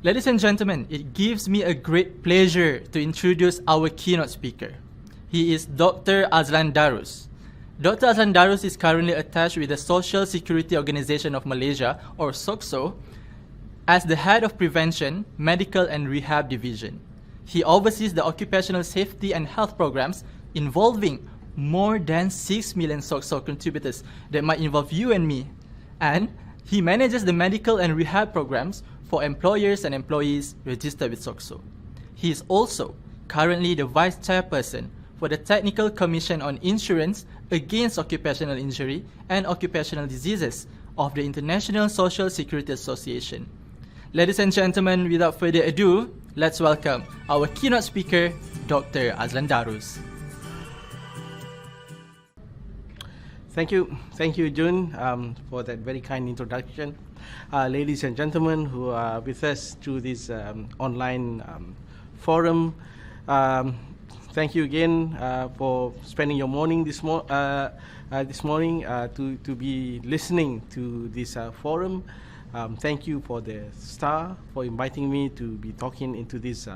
Ladies and gentlemen, it gives me a great pleasure to introduce our keynote speaker. He is Dr. Azlan Darus. Dr. Azlan Darus is currently attached with the Social Security Organization of Malaysia, or SOCSO, as the head of Prevention, Medical and Rehab Division. He oversees the occupational safety and health programs involving more than 6 million SOCSO contributors that might involve you and me. And he manages the medical and rehab programs for employers and employees registered with SOCSO. He is also currently the Vice Chairperson for the Technical Commission on Insurance Against Occupational Injury and Occupational Diseases of the International Social Security Association. Ladies and gentlemen, without further ado, let's welcome our keynote speaker, Dr. Azlan Darus. Thank you, Jun, for that very kind introduction. Ladies and gentlemen who are with us through this online forum, thank you again for spending your morning this morning to be listening to this forum. Thank you for the STAR for inviting me to be talking into this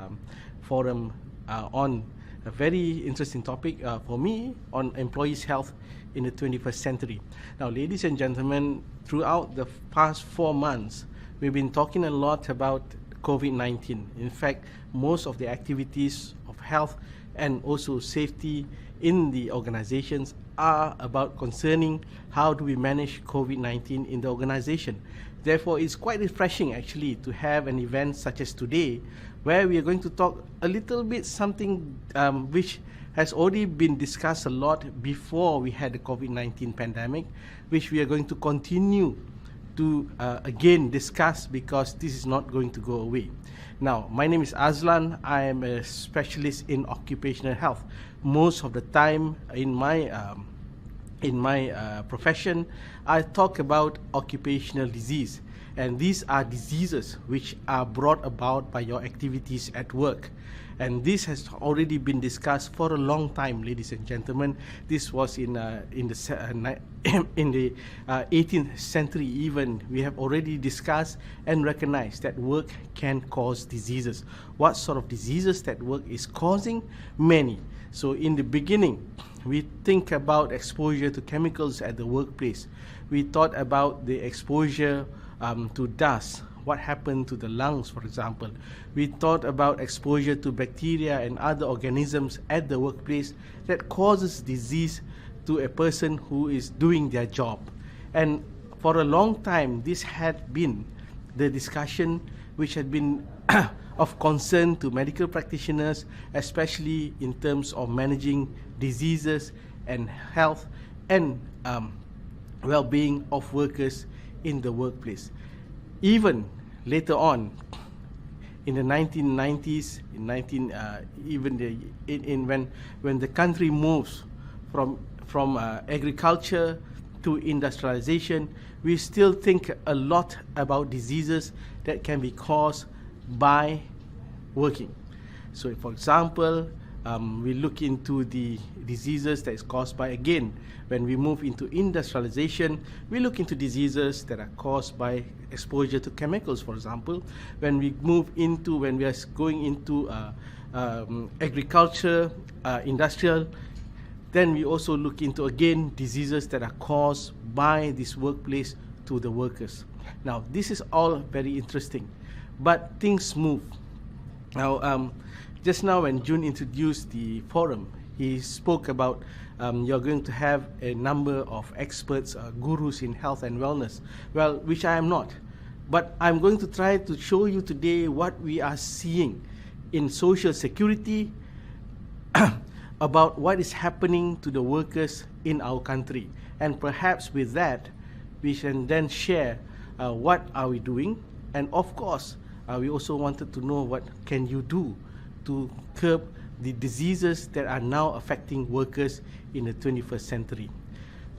forum on a very interesting topic for me on employees' health in the 21st century. Now, ladies and gentlemen, throughout the past 4 months, we've been talking a lot about COVID-19. In fact, most of the activities of health and also safety in the organizations are about concerning how do we manage COVID-19 in the organization. Therefore, it's quite refreshing actually to have an event such as today where we are going to talk a little bit something which has already been discussed a lot before we had the COVID-19 pandemic, which we are going to continue to again discuss because this is not going to go away. Now, my name is Azlan. I am a specialist in occupational health. Most of the time in my profession, I talk about occupational disease, and these are diseases which are brought about by your activities at work. And this has already been discussed for a long time, ladies and gentlemen. This was in the 18th century even. We have already discussed and recognized that work can cause diseases. What sort of diseases that work is causing? Many. So in the beginning, we think about exposure to chemicals at the workplace. We thought about the exposure to dust. What happened to the lungs, for example. We thought about exposure to bacteria and other organisms at the workplace that causes disease to a person who is doing their job. And for a long time, this had been the discussion which had been of concern to medical practitioners, especially in terms of managing diseases and health and well-being of workers in the workplace. Even later on, in the 1990s, when the country moves from agriculture to industrialization, we still think a lot about diseases that can be caused by working. So, for example, we look into the diseases that is caused by, again, when we move into industrialization, we look into diseases that are caused by exposure to chemicals, for example. When we are going into agriculture, industrial, then we also look into, again, diseases that are caused by this workplace to the workers. Now, this is all very interesting, but things move. Now, just now when June introduced the forum, he spoke about you're going to have a number of experts, gurus in health and wellness, well, which I am not. But I'm going to try to show you today what we are seeing in social security about what is happening to the workers in our country. And perhaps with that, we can then share what are we doing. And of course, we also wanted to know what can you do to curb the diseases that are now affecting workers in the 21st century.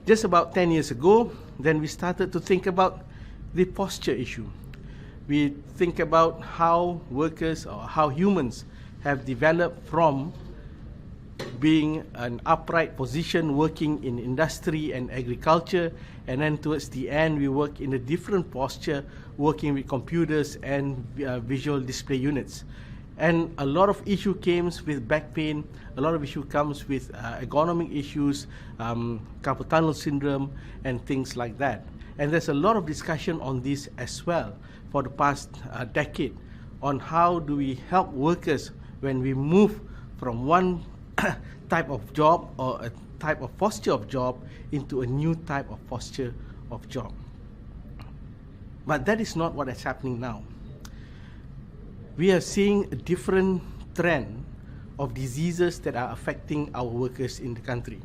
Just about 10 years ago, then we started to think about the posture issue. We think about how workers or how humans have developed from being an upright position working in industry and agriculture, and then towards the end we work in a different posture working with computers and visual display units. And a lot of issue comes with back pain, a lot of issue comes with ergonomic issues, carpal tunnel syndrome and things like that. And there's a lot of discussion on this as well for the past decade on how do we help workers when we move from one type of job or a type of posture of job into a new type of posture of job. But that is not what is happening now. We are seeing a different trend of diseases that are affecting our workers in the country.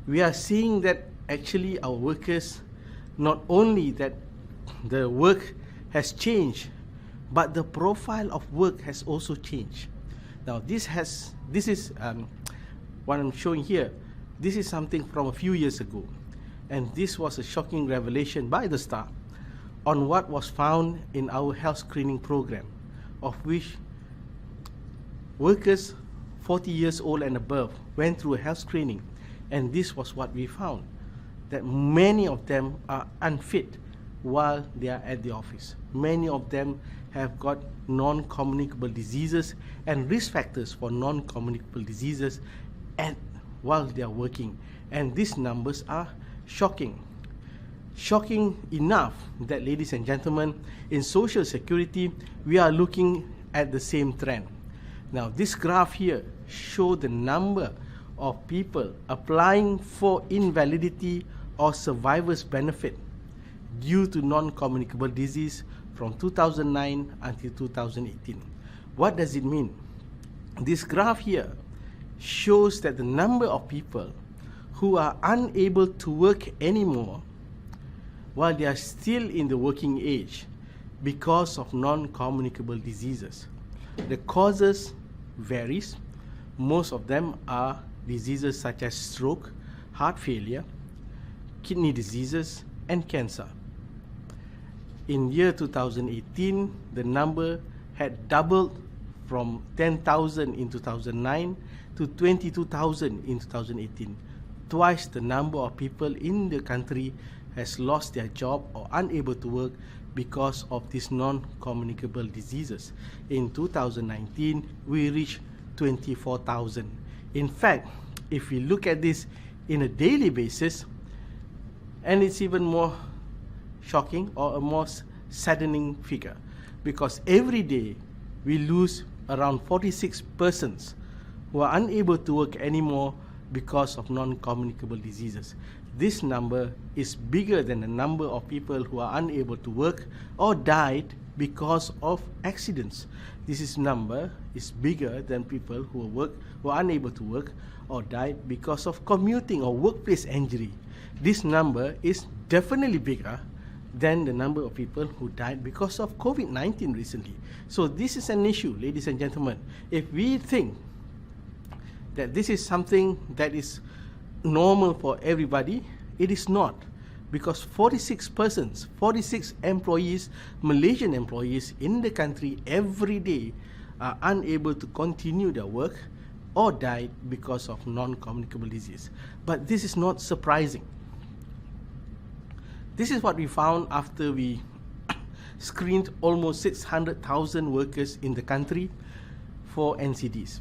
We are seeing that actually our workers, not only that the work has changed, but the profile of work has also changed. Now this is what I'm showing here. This is something from a few years ago, and this was a shocking revelation by the Star on what was found in our health screening program, of which workers 40 years old and above went through a health screening, and this was what we found, that many of them are unfit while they are at the office. Many of them have got non-communicable diseases and risk factors for non-communicable diseases while they are working, and these numbers are shocking. Shocking enough that, ladies and gentlemen, in Social Security, we are looking at the same trend. Now, this graph here shows the number of people applying for invalidity or survivor's benefit due to non-communicable disease from 2009 until 2018. What does it mean? This graph here shows that the number of people who are unable to work anymore while they are still in the working age because of non-communicable diseases. The causes varies. Most of them are diseases such as stroke, heart failure, kidney diseases, and cancer. In year 2018, the number had doubled from 10,000 in 2009 to 22,000 in 2018. Twice the number of people in the country has lost their job or unable to work because of these non-communicable diseases. In 2019, we reached 24,000. In fact, if we look at this in a daily basis, and it's even more shocking or a more saddening figure, because every day we lose around 46 persons who are unable to work anymore because of non-communicable diseases. This number is bigger than the number of people who are unable to work or died because of accidents. This number is bigger than people who are unable to work or died because of commuting or workplace injury. This number is definitely bigger than the number of people who died because of COVID-19 recently. So this is an issue, ladies and gentlemen. If we think that this is something that is normal for everybody, it is not, because 46 employees, Malaysian employees in the country every day are unable to continue their work or died because of non-communicable disease. But this is not surprising. This is what we found after we screened almost 600,000 workers in the country for NCDs.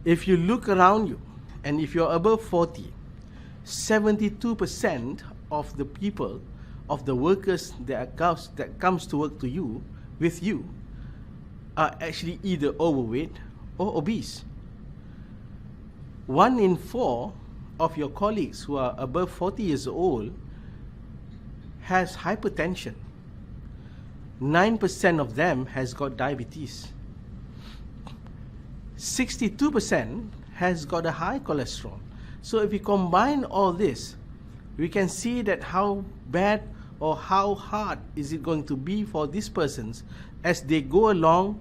If you look around you, and if you're above 40, 72% of the people, of the workers that comes to work with you, are actually either overweight or obese. 1 in 4 of your colleagues who are above 40 years old has hypertension. 9% of them has got diabetes. 62% has got a high cholesterol. So if we combine all this, we can see that how bad or how hard is it going to be for these persons as they go along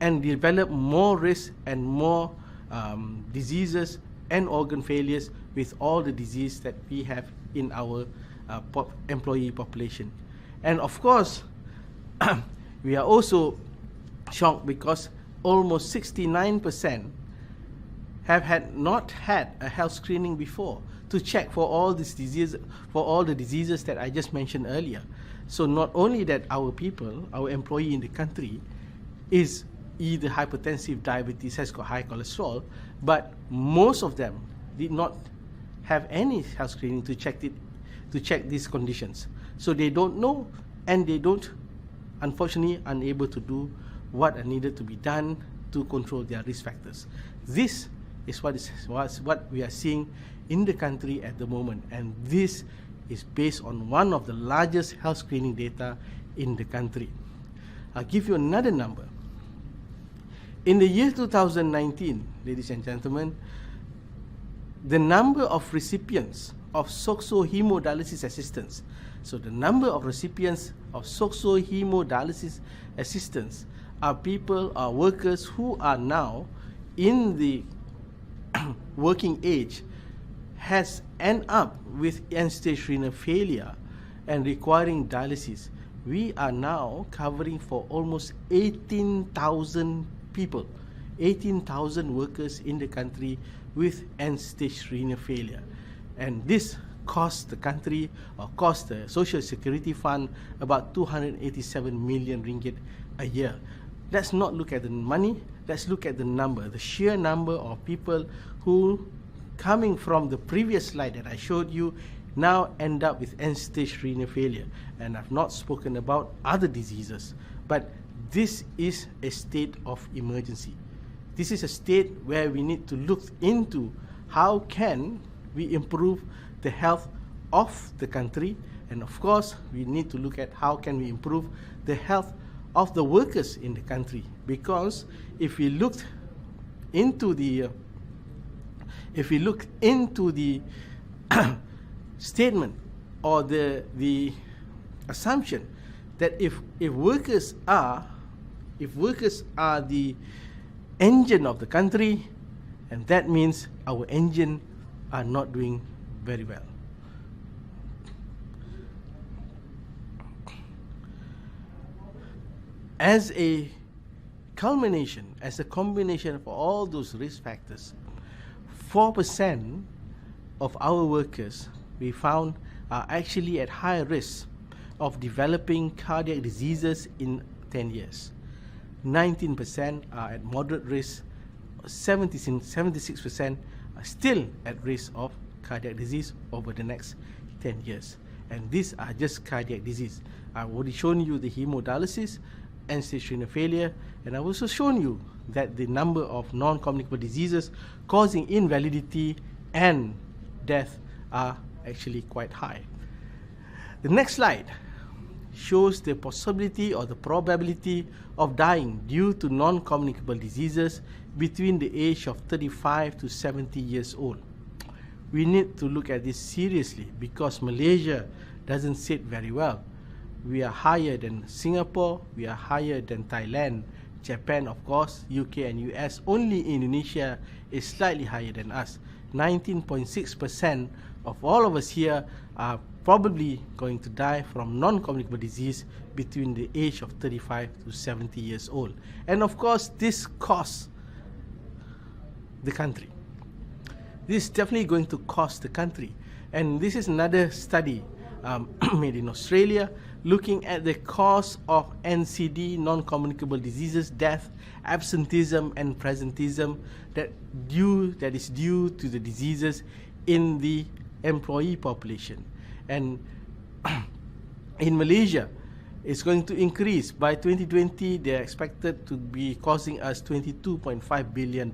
and develop more risk and more diseases and organ failures with all the disease that we have in our employee population. And of course, we are also shocked because almost 69% not had a health screening before to check for all these diseases, for all the diseases that I just mentioned earlier. So not only that our people, our employee in the country, is either hypertensive, diabetes, has got high cholesterol, but most of them did not have any health screening to check these conditions. So they don't know, and they don't, unfortunately, unable to do what are needed to be done to control their risk factors. This is what we are seeing in the country at the moment, and this is based on one of the largest health screening data in the country. I'll give you another number. In the year 2019, ladies and gentlemen, the number of recipients of SOCSO hemodialysis assistance, so the number of recipients of SOCSO hemodialysis assistance are workers who are now in the working age, has end up with end-stage renal failure and requiring dialysis. We are now covering for almost 18,000 people, 18,000 workers in the country with end-stage renal failure. And this cost the country, or cost the Social Security Fund, about 287 million ringgit a year. Let's not look at the money, let's look at the number, the sheer number of people who, coming from the previous slide that I showed you, now end up with end-stage renal failure. And I've not spoken about other diseases, but this is a state of emergency. This is a state where we need to look into how can we improve the health of the country, and of course we need to look at how can we improve the health of the workers in the country. Because if we look into the statement or the assumption that if workers are the engine of the country, and that means our engine are not doing very well. As a culmination, as a combination of all those risk factors, 4% of our workers we found are actually at high risk of developing cardiac diseases in 10 years. 19% are at moderate risk, 76% are still at risk of cardiac disease over the next 10 years. And these are just cardiac disease. I've already shown you the hemodialysis, end-stage renal failure, and I've also shown you that the number of non-communicable diseases causing invalidity and death are actually quite high. The next slide shows the possibility or the probability of dying due to non-communicable diseases between the age of 35 to 70 years old. We need to look at this seriously because Malaysia doesn't sit very well. We are higher than Singapore, we are higher than Thailand, Japan of course, UK and US. Only Indonesia is slightly higher than us. 19.6% of all of us here are probably going to die from non-communicable disease between the age of 35 to 70 years old. And of course, this costs the country. This is definitely going to cost the country. And this is another study made in Australia, looking at the cause of NCD, non-communicable diseases, death, absenteeism and presenteeism that is due to the diseases in the employee population. And in Malaysia, it's going to increase. By 2020, they're expected to be costing us $22.5 billion.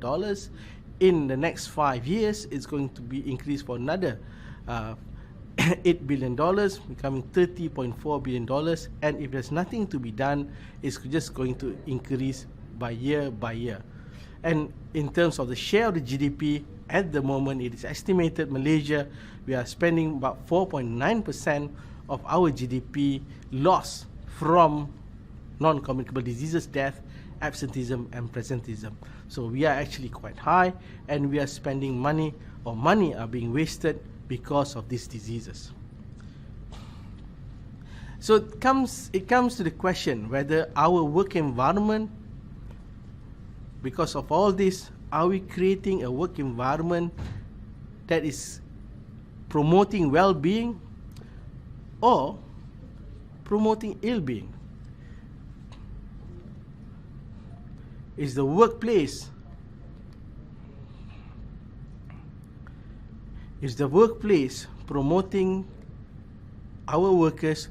In the next 5 years, it's going to be increased for another $8 billion, becoming $30.4 billion. And if there's nothing to be done, it's just going to increase by year. And in terms of the share of the GDP, at the moment, it is estimated Malaysia, we are spending about 4.9% of our GDP lost from non-communicable diseases, death, absenteeism and presenteeism. So we are actually quite high, and we are spending money, or money are being wasted because of these diseases. So it comes to the question whether our work environment, because of all this, are we creating a work environment that is promoting well-being or promoting ill-being? Is the workplace promoting our workers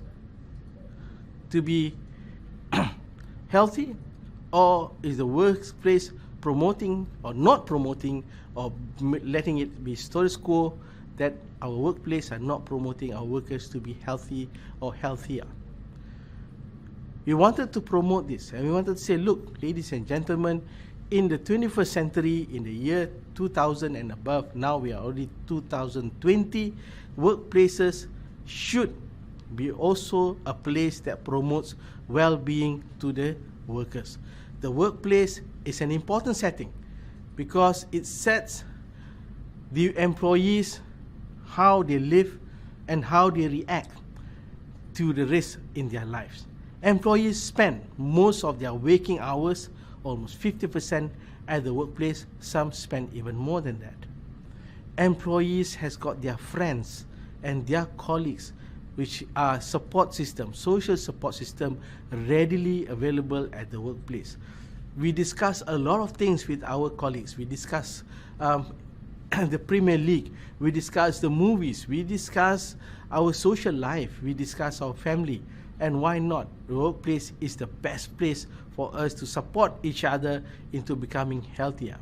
to be healthy, or is the workplace promoting or not promoting, or letting it be status quo, that our workplace are not promoting our workers to be healthy or healthier? We wanted to promote this, and we wanted to say, look, ladies and gentlemen, in the 21st century, in the year 2000 and above, now we are already 2020, workplaces should be also a place that promotes well-being to the workers. The workplace is an important setting because it sets the employees how they live and how they react to the risk in their lives. Employees spend most of their waking hours, almost 50%, at the workplace. Some spend even more than that. Employees has got their friends and their colleagues, which are support system, social support system, readily available at the workplace. We discuss a lot of things with our colleagues. We discuss the Premier League. We discuss the movies. We discuss our social life. We discuss our family. And why not? The workplace is the best place for us to support each other into becoming healthier.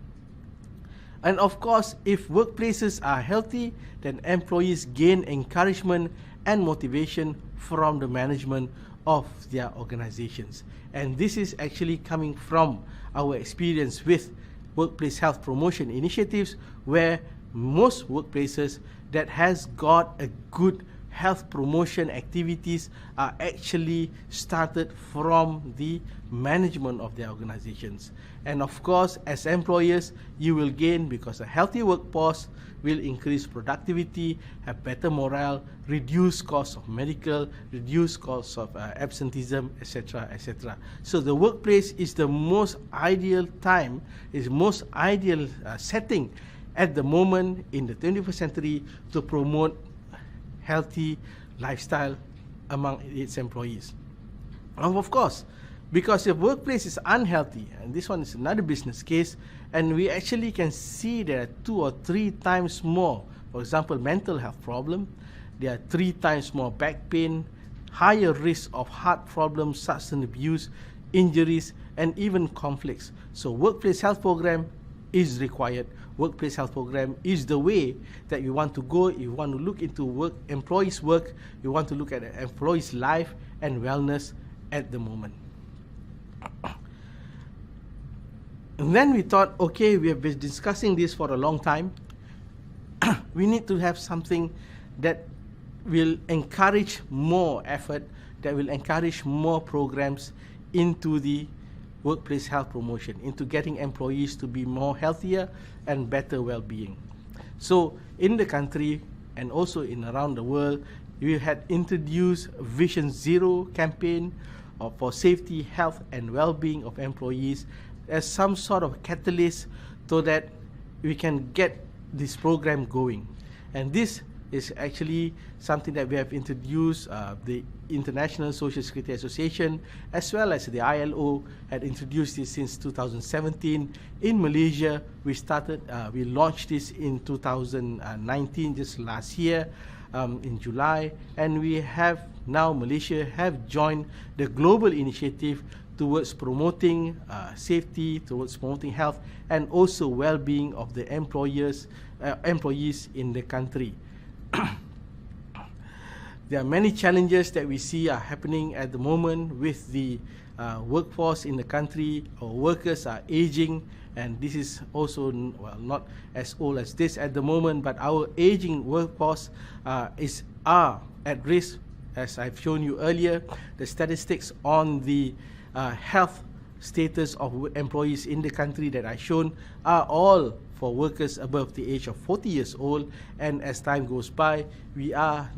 And of course, if workplaces are healthy, then employees gain encouragement and motivation from the management of their organizations. And this is actually coming from our experience with workplace health promotion initiatives, where most workplaces that has got a good health promotion activities are actually started from the management of their organizations. And of course, as employers, you will gain, because a healthy workforce will increase productivity, have better morale, reduce costs of medical, reduce costs of absenteeism, etc., etc. So the workplace is the most ideal time, is most ideal setting at the moment in the 21st century to promote healthy lifestyle among its employees. And of course, because if workplace is unhealthy, and this one is another business case, and we actually can see there are 2 or 3 times more, for example, mental health problem, there are 3 times more back pain, higher risk of heart problems, substance abuse, injuries, and even conflicts. So workplace health program is required. Workplace health program is the way that you want to go. You want to look into employees' work. You want to look at the employees' life and wellness at the moment. And then we thought, okay, we have been discussing this for a long time. We need to have something that will encourage more effort, that will encourage more programs into the workplace health promotion, into getting employees to be more healthier and better well-being. So in the country and also in around the world, we had introduced Vision Zero campaign for safety, health and well-being of employees as some sort of catalyst so that we can get this program going. And this is actually something that we have introduced. The International Social Security Association as well as the ILO had introduced this since 2017. In Malaysia, we launched this in 2019, just last year, in July, and we have now, Malaysia have joined the global initiative towards promoting safety, towards promoting health, and also well-being of the employees in the country. There are many challenges that we see are happening at the moment with the workforce in the country. Our workers are aging, and this is also, well, not as old as this at the moment, but our aging workforce are at risk. As I've shown you earlier, the statistics on the health status of employees in the country that I've shown are all for workers above the age of 40 years old, and as time goes by,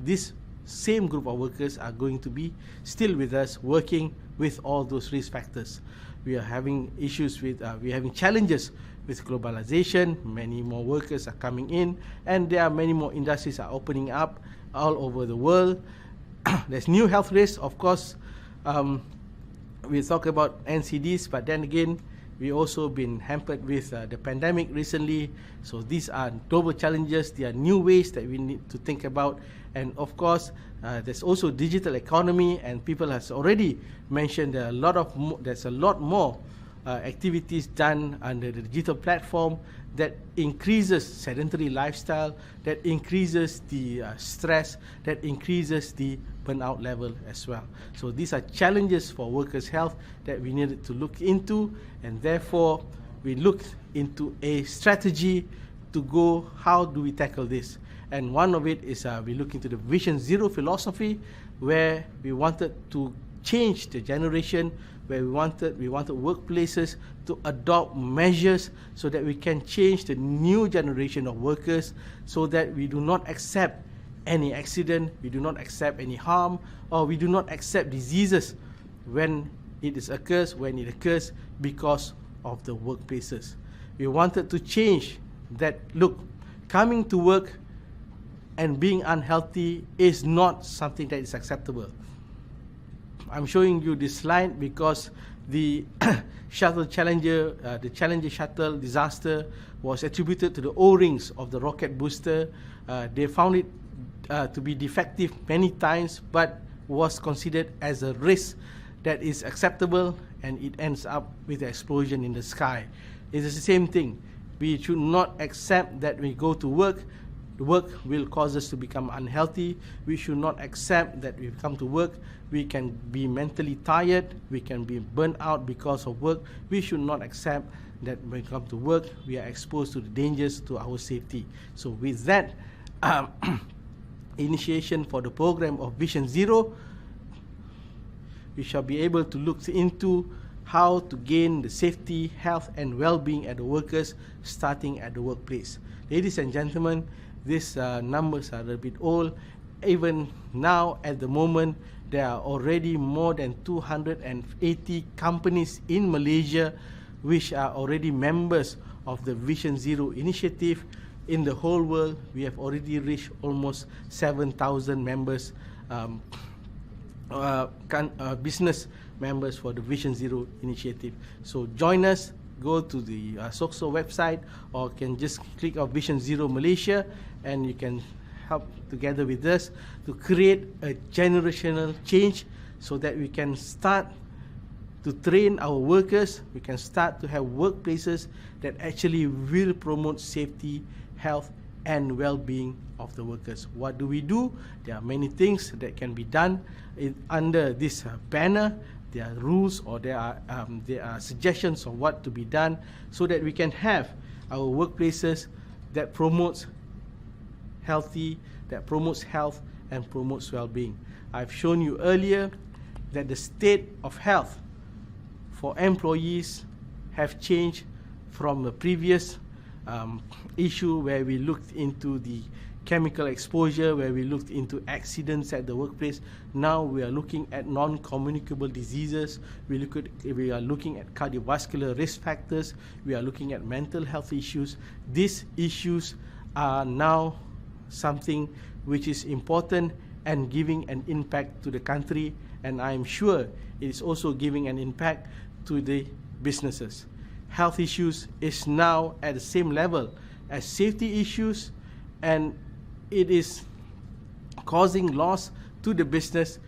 this same group of workers are going to be still with us, working with all those risk factors. We are having issues with, we are having challenges with globalization. Many more workers are coming in, and there are many more industries are opening up all over the world. There's new health risks, of course. We talk about NCDs, but then again, we also been hampered with the pandemic recently. So these are global challenges. There are new ways that we need to think about. And of course, there's also digital economy, and people has already mentioned there are there's a lot more activities done under the digital platform that increases sedentary lifestyle, that increases the stress, that increases the burnout level as well. So these are challenges for workers' health that we needed to look into, and therefore we looked into a strategy to go, how do we tackle this? And one of it is we look into the Vision Zero philosophy, where we wanted to change the generation, where we wanted workplaces to adopt measures so that we can change the new generation of workers, so that we do not accept any accident, we do not accept any harm, or we do not accept diseases when it occurs because of the workplaces. We wanted to change that. Look, coming to work and being unhealthy is not something that is acceptable. I'm showing you this slide because the Shuttle Challenger, the Challenger Shuttle disaster was attributed to the O-rings of the rocket booster. They found it to be defective many times, but was considered as a risk that is acceptable, and it ends up with the explosion in the sky. It is the same thing. We should not accept that we go to work, the work will cause us to become unhealthy. We should not accept that we come to work, we can be mentally tired, we can be burnt out because of work. We should not accept that when we come to work, we are exposed to the dangers to our safety. So with that initiation for the program of Vision Zero, we shall be able to look into how to gain the safety, health, and well-being at the workers, starting at the workplace. Ladies and gentlemen, these numbers are a bit old. Even now, at the moment, there are already more than 280 companies in Malaysia which are already members of the Vision Zero initiative. In the whole world, we have already reached almost 7,000 members, business members for the Vision Zero initiative. So join us, go to the SOXO website, or can just click on Vision Zero Malaysia, and you can help together with us to create a generational change so that we can start to train our workers, we can start to have workplaces that actually will promote safety, health, and well-being of the workers. What do we do? There are many things that can be done under this banner. There are rules, or there are suggestions of what to be done, so that we can have our workplaces that promotes healthy, that promotes health and promotes well-being. I've shown you earlier that the state of health for employees have changed from the previous issue where we looked into the chemical exposure, where we looked into accidents at the workplace. Now we are looking at non-communicable diseases. We are looking at cardiovascular risk factors. We are looking at mental health issues. These issues are now something which is important and giving an impact to the country, and I am sure it is also giving an impact to the businesses. Health issues is now at the same level as safety issues, and it is causing loss to the business,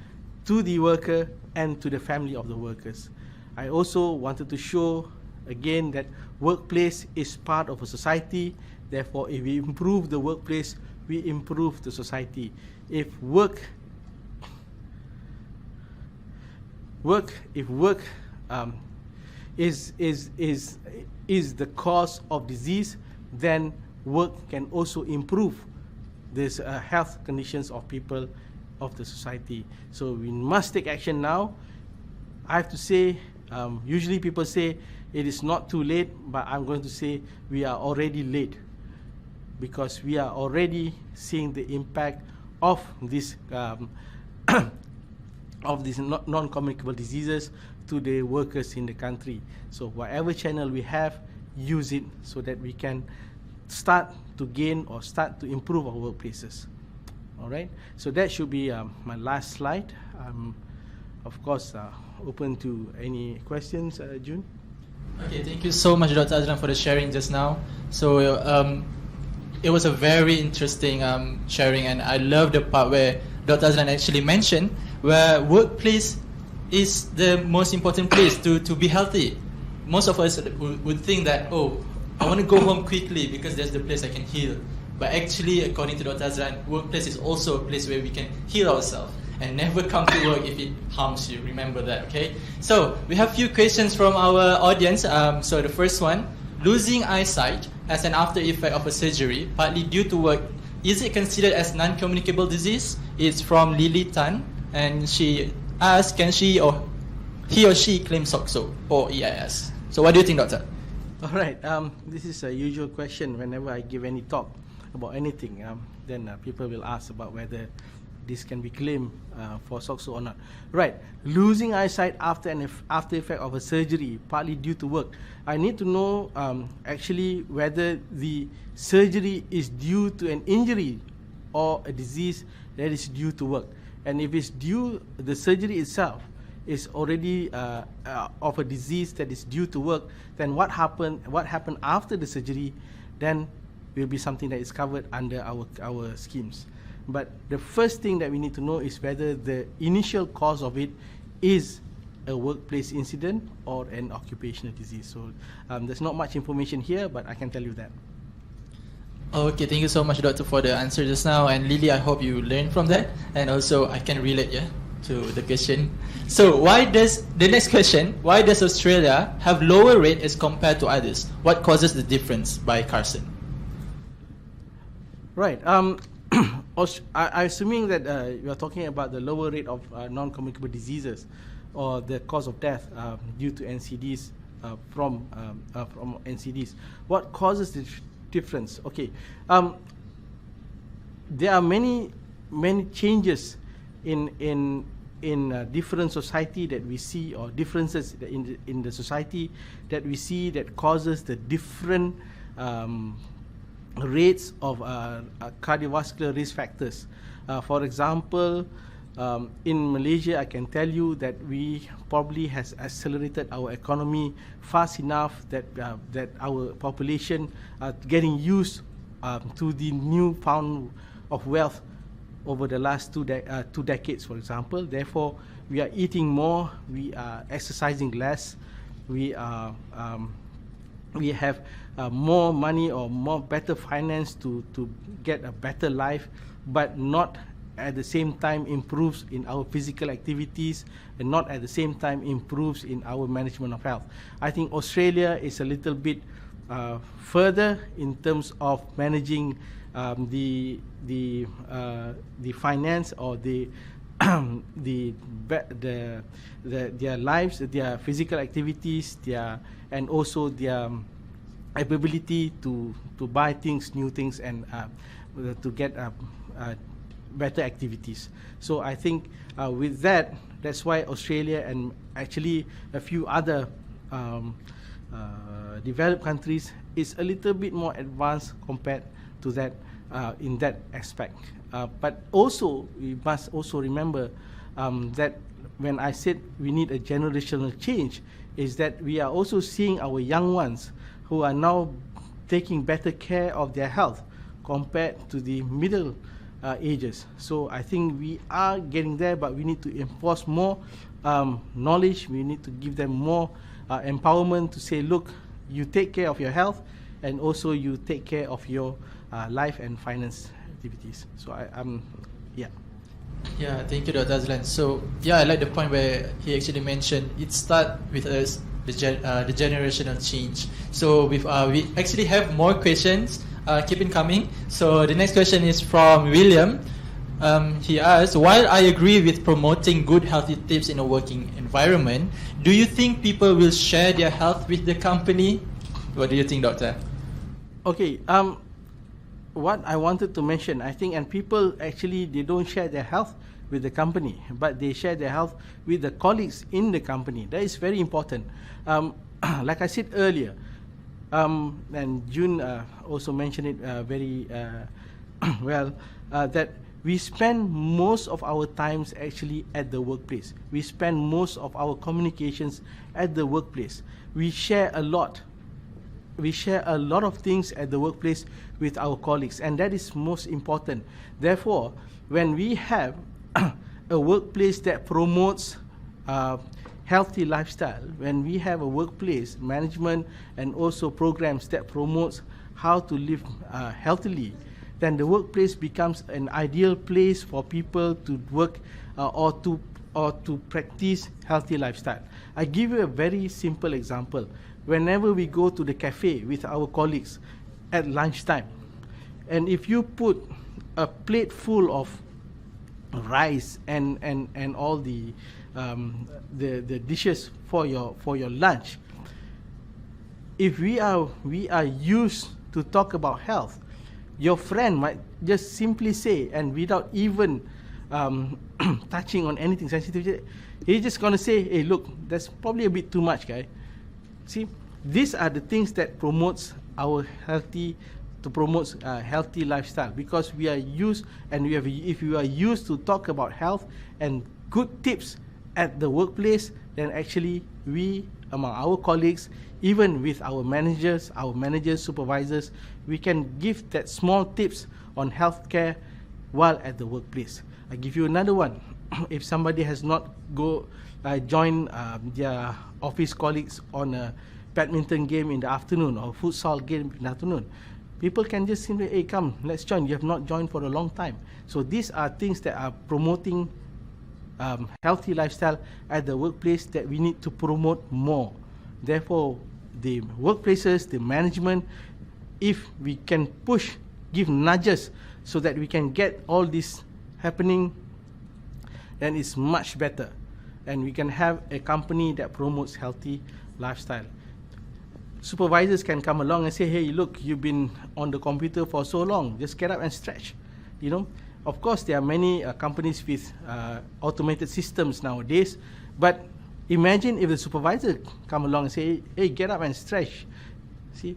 to the worker, and to the family of the workers. I also wanted to show again that workplace is part of a society. Therefore, if we improve the workplace, we improve the society. If work is the cause of disease, then work can also improve this health conditions of people of the society. So we must take action now. I have to say, usually people say it is not too late, but I'm going to say we are already late, because we are already seeing the impact of this of these non-communicable diseases to the workers in the country. So whatever channel we have, use it so that we can start to gain or start to improve our workplaces. All right, so that should be my last slide. Of course, open to any questions, June. Okay, thank you so much, Dr. Azlan, for the sharing just now. So it was a very interesting sharing, and I love the part where Dr. Azlan actually mentioned where workplace is the most important place to be healthy. Most of us would think that, oh, I want to go home quickly because that's the place I can heal. But actually, according to Dr. Azlan, workplace is also a place where we can heal ourselves. And never come to work if it harms you. Remember that, okay? So we have a few questions from our audience. So the first one, losing eyesight as an after effect of a surgery, partly due to work, is it considered as non-communicable disease? It's from Lily Tan, and she asked, can he or she claim SOCSO or EIS? So what do you think, doctor? All right, this is a usual question whenever I give any talk about anything. Then people will ask about whether this can be claimed for SOCSO or not. Right, losing eyesight after effect of a surgery, partly due to work. I need to know actually whether the surgery is due to an injury or a disease that is due to work. And if it's due, the surgery itself is already of a disease that is due to work, then what happened after the surgery, then will be something that is covered under our schemes. But the first thing that we need to know is whether the initial cause of it is a workplace incident or an occupational disease. So there's not much information here, but I can tell you that. Okay, thank you so much, doctor, for the answer just now. And Lily, I hope you learned from that. And also, I can relate to the question. So the next question, why does Australia have lower rate as compared to others? What causes the difference, by Carson? Right. I'm assuming that you are talking about the lower rate of non-communicable diseases or the cause of death due to NCDs from NCDs. What causes the difference? Okay, there are many changes in different society that we see, or differences in the society that we see that causes the different rates of cardiovascular risk factors. For example, in Malaysia, I can tell you that we probably has accelerated our economy fast enough that our population are getting used to the new found of wealth over the last two decades, for example. Therefore, we are eating more, we are exercising less, we have more money or more better finance to get a better life, but not at the same time improves in our physical activities, and not at the same time improves in our management of health. I think Australia is a little bit further in terms of managing the finance or their lives, their physical activities, and also their ability to buy things, new things, and to get better activities. So I think with that, that's why Australia and actually a few other developed countries is a little bit more advanced compared to that in that aspect. But also, we must also remember that when I said we need a generational change, is that we are also seeing our young ones who are now taking better care of their health compared to the middle ages. So I think we are getting there, but we need to enforce more knowledge. We need to give them more empowerment to say, look, you take care of your health, and also you take care of your life and finance activities. So yeah. Yeah, thank you, Dr. Azlan. So yeah, I like the point where he actually mentioned it start with us, the generational change. So we actually have more questions. Keep it coming. So the next question is from William. He asks, while I agree with promoting good healthy tips in a working environment, do you think people will share their health with the company? What do you think, doctor? Okay, what I wanted to mention, I think, and people actually, they don't share their health with the company, but they share their health with the colleagues in the company. That is very important. Like I said earlier, and June also mentioned it very well, that we spend most of our times actually at the workplace. We spend most of our communications at the workplace. We share a lot. We share a lot of things at the workplace with our colleagues, and that is most important. Therefore, when we have a workplace that promotes healthy lifestyle, when we have a workplace management and also programs that promotes how to live healthily, then the workplace becomes an ideal place for people to work or to practice healthy lifestyle. I give you a very simple example. Whenever we go to the cafe with our colleagues at lunchtime, and if you put a plate full of rice and all the dishes for your lunch, if we are used to talk about health, your friend might just simply say, and without even touching on anything sensitive, he's just going to say, hey, look, that's probably a bit too much, guy. See, these are the things that promotes our healthy lifestyle, because we are used, and if you are used to talk about health and good tips at the workplace, then actually we, among our colleagues, even with our managers, supervisors, we can give that small tips on healthcare while at the workplace. I give you another one. If somebody has not joined their office colleagues on a badminton game in the afternoon or futsal game in the afternoon, people can just simply, hey, come, let's join. You have not joined for a long time. So these are things that are promoting healthy lifestyle at the workplace that we need to promote more. Therefore, the workplaces, the management, if we can push, give nudges so that we can get all this happening, then it's much better. And we can have a company that promotes healthy lifestyle. Supervisors can come along and say, hey, look, you've been on the computer for so long, just get up and stretch. You know, of course, there are many companies with automated systems nowadays, but imagine if the supervisor come along and say, hey, get up and stretch. See?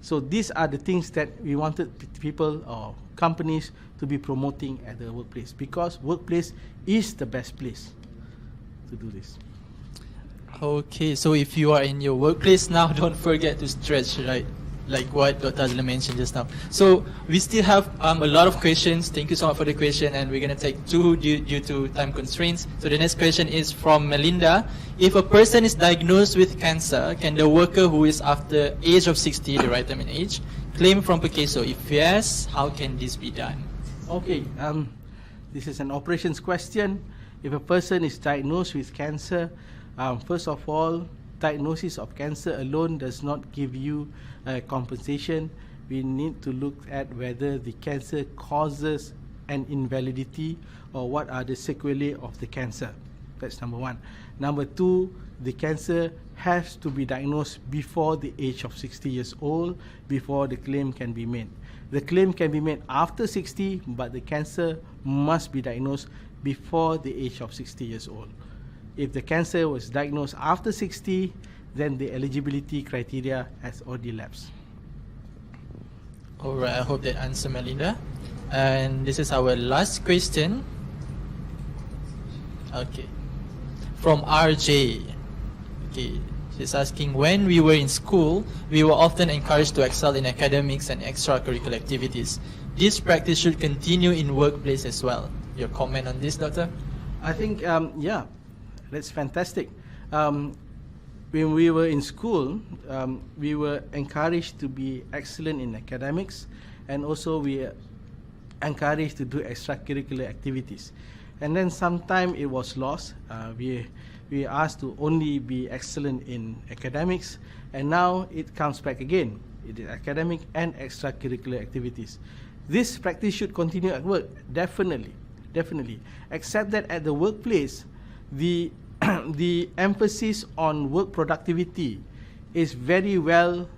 So these are the things that we wanted people or companies to be promoting at the workplace, because workplace is the best place to do this. Okay, so if you are in your workplace now, don't forget to stretch, right? Like what Dr. Azlan mentioned just now. So we still have a lot of questions. Thank you so much for the question, and we're going to take two due to time constraints. So the next question is from Melinda. If a person is diagnosed with cancer, can the worker who is after age of 60, the retirement age, claim from PERKESO? If yes, how can this be done? Okay, this is an operations question. If a person is diagnosed with cancer, first of all, diagnosis of cancer alone does not give you compensation. We need to look at whether the cancer causes an invalidity or what are the sequelae of the cancer. That's number one. Number two, the cancer has to be diagnosed before the age of 60 years old before the claim can be made. The claim can be made after 60, but the cancer must be diagnosed before the age of 60 years old. If the cancer was diagnosed after 60, then the eligibility criteria has already lapsed. Alright, I hope that answers Melinda. And this is our last question. Okay. From RJ. Okay. She's asking, when we were in school, we were often encouraged to excel in academics and extracurricular activities. This practice should continue in workplace as well. Your comment on this, Doctor? I think, yeah, that's fantastic. When we were in school, we were encouraged to be excellent in academics, and also we are encouraged to do extracurricular activities. And then sometime it was lost. We asked to only be excellent in academics, and now it comes back again. It is academic and extracurricular activities. This practice should continue at work, definitely. Except that at the workplace, the emphasis on work productivity is very well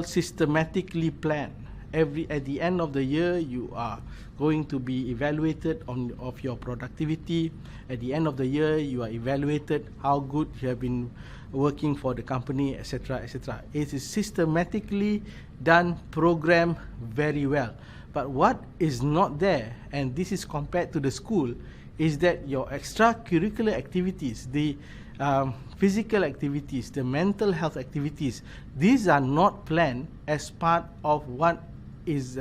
systematically planned, at the end of the year, you are going to be evaluated of your productivity. At the end of the year, you are evaluated how good you have been working for the company, etc., etc. It is systematically done, programmed very well. But what is not there, and this is compared to the school, is that your extracurricular activities, the physical activities, the mental health activities, these are not planned as part of what is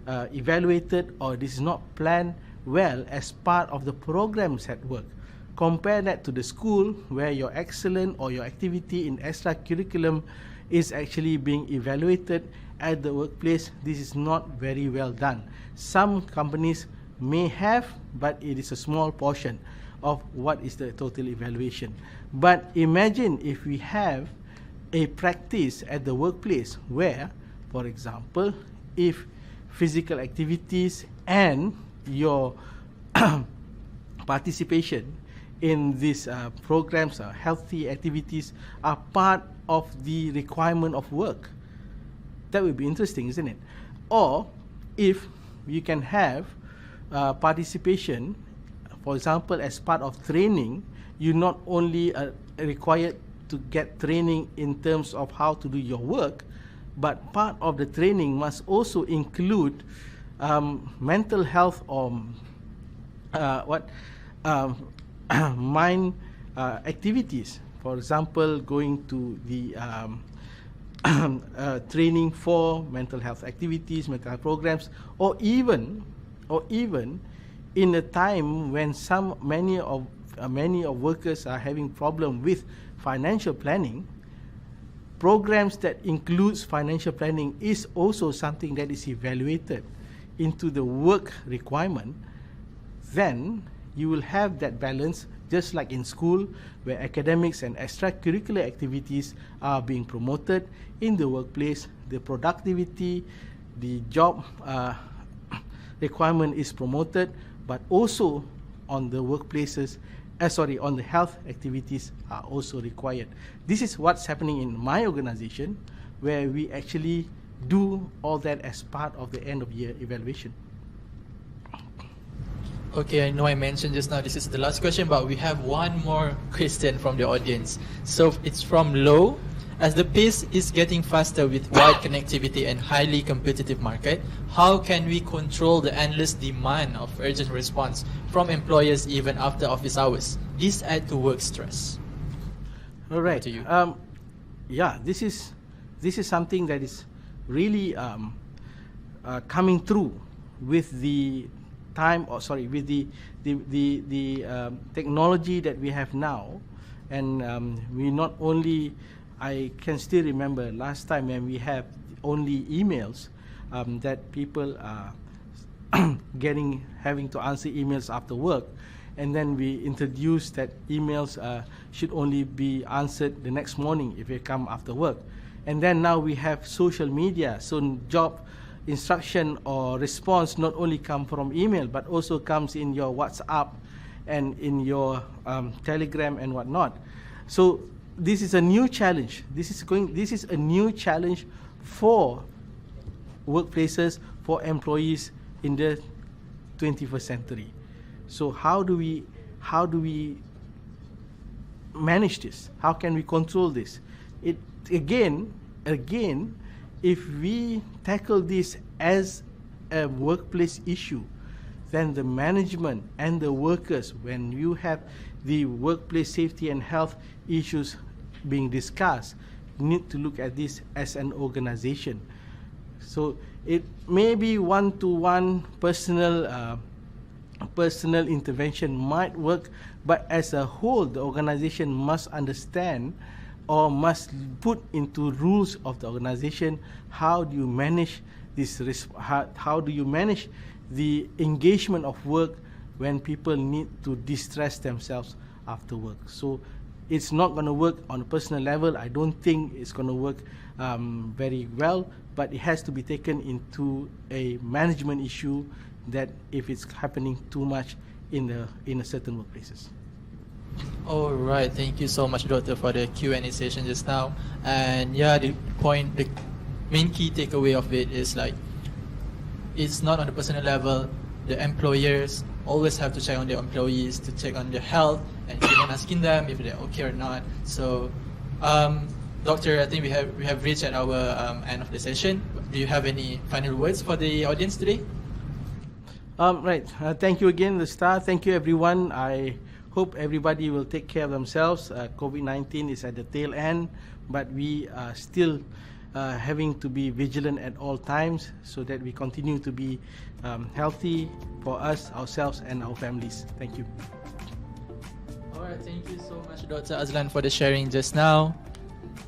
evaluated, or this is not planned well as part of the programs at work. Compare that to the school, where your excellence or your activity in extracurriculum is actually being evaluated. At the workplace, this is not very well done. Some companies may have, but it is a small portion of what is the total evaluation. But imagine if we have a practice at the workplace where, for example, if physical activities and your participation in these programs, healthy activities, are part of the requirement of work. That would be interesting, isn't it? Or if you can have participation, for example, as part of training, you not only required to get training in terms of how to do your work, but part of the training must also include mental health or mind activities. For example, going to the training for mental health activities, mental health programs, or even in a time when many of workers are having problem with financial planning. Programs that includes financial planning is also something that is evaluated into the work requirement. Then you will have that balance, just like in school, where academics and extracurricular activities are being promoted. In the workplace, the productivity, the job requirement is promoted, but also on the workplaces, on the health activities are also required. This is what's happening in my organization, where we actually do all that as part of the end of year evaluation. Okay, I know I mentioned just now this is the last question, but we have one more question from the audience. So it's from Lo. As the pace is getting faster with wide connectivity and highly competitive market, how can we control the endless demand of urgent response from employers even after office hours? This adds to work stress. All right. To you. Yeah, this is something that is really coming through with the with the technology that we have now, and we not only. I can still remember last time when we have only emails, that people are having to answer emails after work, and then we introduced that emails should only be answered the next morning if they come after work. And then now we have social media, so job instruction or response not only come from email, but also comes in your WhatsApp and in your Telegram and whatnot. So this is a new challenge. This is a new challenge for workplaces, for employees in the 21st century. So how do we manage this? How can we control this? It again, if we tackle this as a workplace issue, then the management and the workers, when you have the workplace safety and health issues being discussed, need to look at this as an organization. So it may be one-to-one personal intervention might work, but as a whole, the organization must understand or must put into rules of the organization how do you manage this risk, how do you manage the engagement of work when people need to distress themselves after work. So it's not going to work on a personal level. I don't think it's going to work very well, but it has to be taken into a management issue that if it's happening too much in a certain workplaces. All right, thank you so much, Doctor, for the Q&A session just now. And yeah, the main key takeaway of it is like it's not on the personal level. The employers always have to check on their employees to check on their health and even asking them if they're okay or not. So, Doctor, I think we have reached at our end of the session. Do you have any final words for the audience today? Right. Thank you again, the star. Thank you, everyone. I hope everybody will take care of themselves. COVID-19 is at the tail end, but we are still having to be vigilant at all times so that we continue to be healthy for us, ourselves, and our families. Thank you. All right. Thank you so much, Dr. Azlan, for the sharing just now.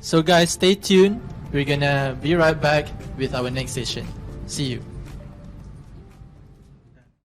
So, guys, stay tuned. We're gonna be right back with our next session. See you.